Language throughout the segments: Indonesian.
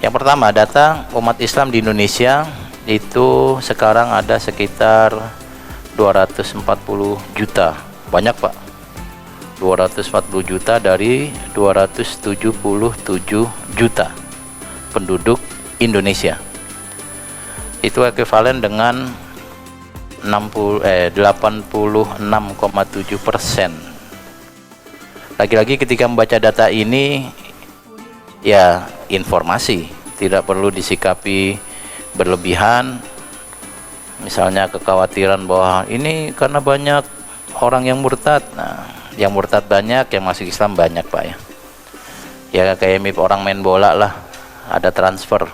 Yang pertama, data umat Islam di Indonesia itu sekarang ada sekitar 240 juta. Banyak Pak, 240 juta dari 277 juta penduduk Indonesia. Itu ekuivalen dengan 86,7%. Lagi-lagi ketika membaca data ini, ya informasi, tidak perlu disikapi berlebihan. Misalnya kekhawatiran bahwa ini karena banyak orang yang murtad. Nah, yang murtad banyak, yang masuk Islam banyak Pak ya. Ya kayak mirip orang main bola lah, ada transfer,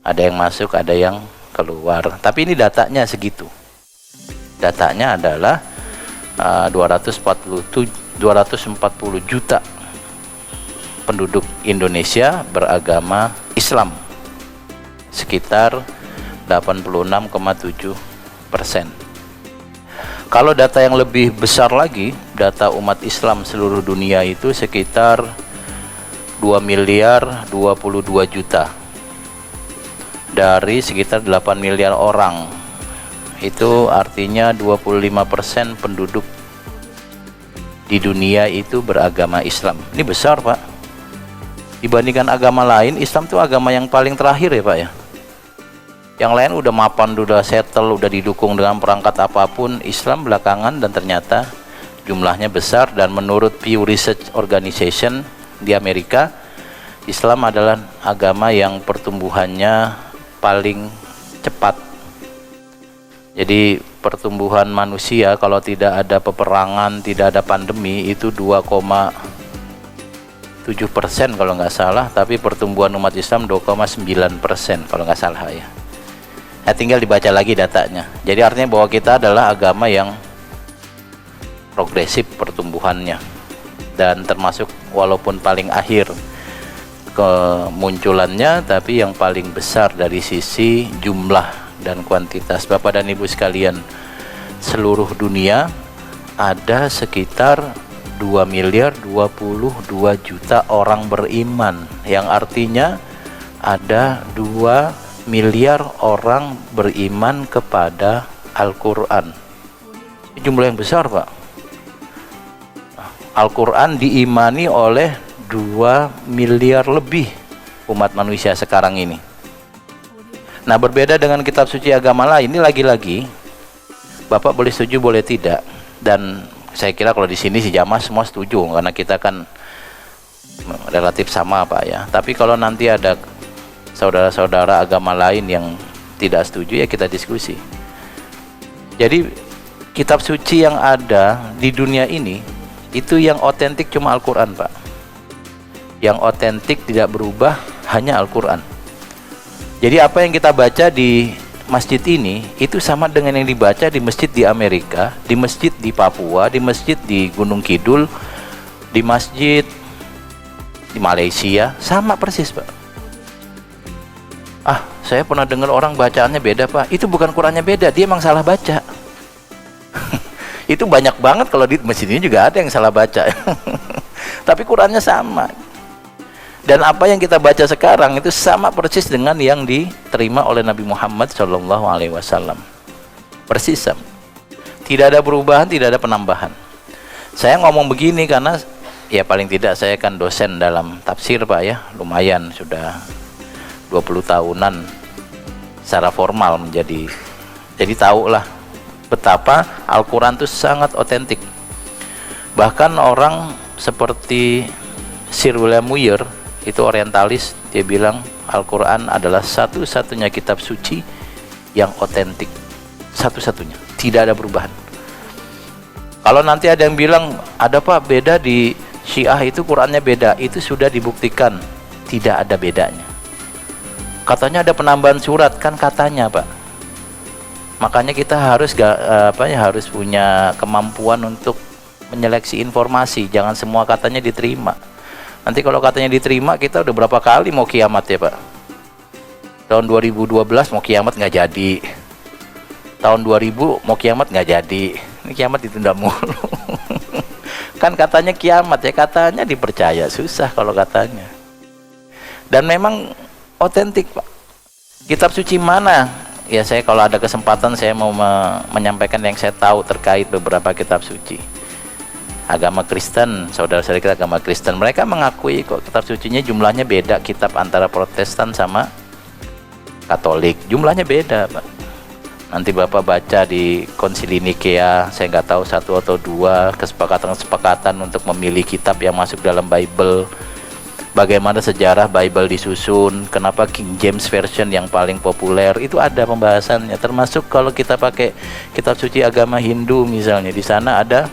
ada yang masuk, ada yang keluar. Tapi ini datanya segitu. Datanya adalah 240 juta penduduk Indonesia beragama Islam, sekitar 86,7%. Kalau data yang lebih besar lagi, data umat Islam seluruh dunia itu sekitar 2 miliar 22 juta dari sekitar 8 miliar orang. Itu artinya 25% penduduk di dunia itu beragama Islam. Ini besar Pak. Dibandingkan agama lain, Islam itu agama yang paling terakhir ya Pak ya. Yang lain udah mapan, udah settle, udah didukung dengan perangkat apapun. Islam belakangan, dan ternyata jumlahnya besar. Dan menurut Pew Research Organization di Amerika, Islam adalah agama yang pertumbuhannya paling cepat. Jadi pertumbuhan manusia kalau tidak ada peperangan, tidak ada pandemi, itu 2,7% kalau nggak salah. Tapi pertumbuhan umat Islam 2,9% kalau nggak salah ya. Nah, tinggal dibaca lagi datanya. Jadi artinya bahwa kita adalah agama yang progresif pertumbuhannya, dan termasuk walaupun paling akhir kemunculannya, tapi yang paling besar dari sisi jumlah dan kuantitas. Bapak dan Ibu sekalian, seluruh dunia ada sekitar 2 miliar 22 juta orang beriman, yang artinya ada 2 miliar orang beriman kepada Al-Quran. Jumlah yang besar Pak. Al-Quran diimani oleh 2 miliar lebih umat manusia sekarang ini. Nah, berbeda dengan kitab suci agama lain, ini lagi-lagi Bapak boleh setuju boleh tidak, dan saya kira kalau di sini si jamaah semua setuju karena kita kan relatif sama Pak ya. Tapi kalau nanti ada saudara-saudara agama lain yang tidak setuju, ya kita diskusi. Jadi kitab suci yang ada di dunia ini itu yang otentik cuma Al-Quran Pak. Yang otentik tidak berubah hanya Al-Quran. Jadi apa yang kita baca di masjid ini itu sama dengan yang dibaca di masjid di Amerika, di masjid di Papua, di masjid di Gunung Kidul, di masjid di Malaysia, sama persis Pak. Ah, saya pernah dengar orang bacaannya beda Pak. Itu bukan Qurannya beda, dia emang salah baca. Itu banyak banget, kalau di masjid ini juga ada yang salah baca. Tapi Qurannya sama. Dan apa yang kita baca sekarang itu sama persis dengan yang diterima oleh Nabi Muhammad SAW. Persis sama. Tidak ada perubahan, tidak ada penambahan. Saya ngomong begini karena ya paling tidak saya kan dosen dalam tafsir Pak ya. Lumayan, sudah 20 tahunan secara formal menjadi. Jadi tahulah betapa Al-Quran itu sangat otentik. Bahkan orang seperti Sir William Muir, itu orientalis, dia bilang Al-Quran adalah satu-satunya kitab suci yang otentik, satu-satunya, tidak ada perubahan. Kalau nanti ada yang bilang ada Pak beda di Syiah, itu Qurannya beda, itu sudah dibuktikan tidak ada bedanya. Katanya ada penambahan surat, kan katanya Pak. Makanya kita harus harus punya kemampuan untuk menyeleksi informasi, jangan semua katanya diterima. Nanti kalau katanya diterima, kita udah berapa kali mau kiamat ya Pak. Tahun 2012 mau kiamat nggak jadi, tahun 2000 mau kiamat nggak jadi, ini kiamat ditunda mulu. Kan katanya kiamat ya, katanya dipercaya, susah kalau katanya. Dan memang otentik, Pak. Kitab suci mana? Ya saya kalau ada kesempatan saya mau menyampaikan yang saya tahu terkait beberapa kitab suci. Agama Kristen, saudara-saudara kita agama Kristen, mereka mengakui kok kitab sucinya jumlahnya beda, kitab antara Protestan sama Katolik. Jumlahnya beda, Pak. Nanti Bapak baca di Konsili Nikea, saya nggak tahu 1 atau 2 kesepakatan untuk memilih kitab yang masuk dalam Bible. Bagaimana sejarah Bible disusun, kenapa King James Version yang paling populer, itu ada pembahasannya. Termasuk kalau kita pakai kitab suci agama Hindu misalnya, di sana ada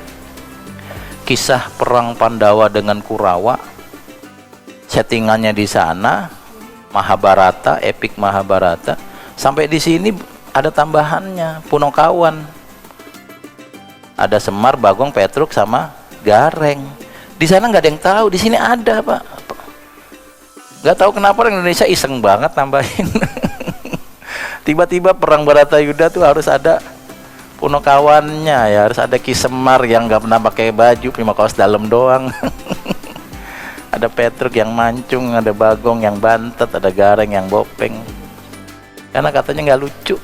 kisah perang Pandawa dengan Kurawa, settingannya di sana, Mahabharata, epik Mahabharata. Sampai di sini ada tambahannya, Punokawan, ada Semar, Bagong, Petruk sama Gareng. Di sana nggak ada yang tahu, di sini ada, Pak. Nggak tahu kenapa orang Indonesia iseng banget nambahin. Tiba-tiba perang Baratayuda tuh harus ada Punokawannya, ya harus ada Ki Semar yang nggak pernah pakai baju, cuma kaos dalam doang. Ada Petruk yang mancung, ada Bagong yang bantet, ada Gareng yang bopeng. Karena katanya nggak lucu.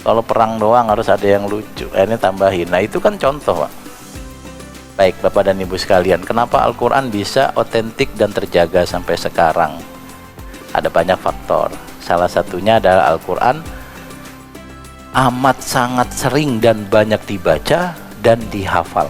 Kalau perang doang harus ada yang lucu. Ini tambahin. Nah itu kan contoh, Pak. Baik Bapak dan Ibu sekalian, kenapa Al-Quran bisa otentik dan terjaga sampai sekarang? Ada banyak faktor. Salah satunya adalah Al-Quran amat sangat sering dan banyak dibaca dan dihafal.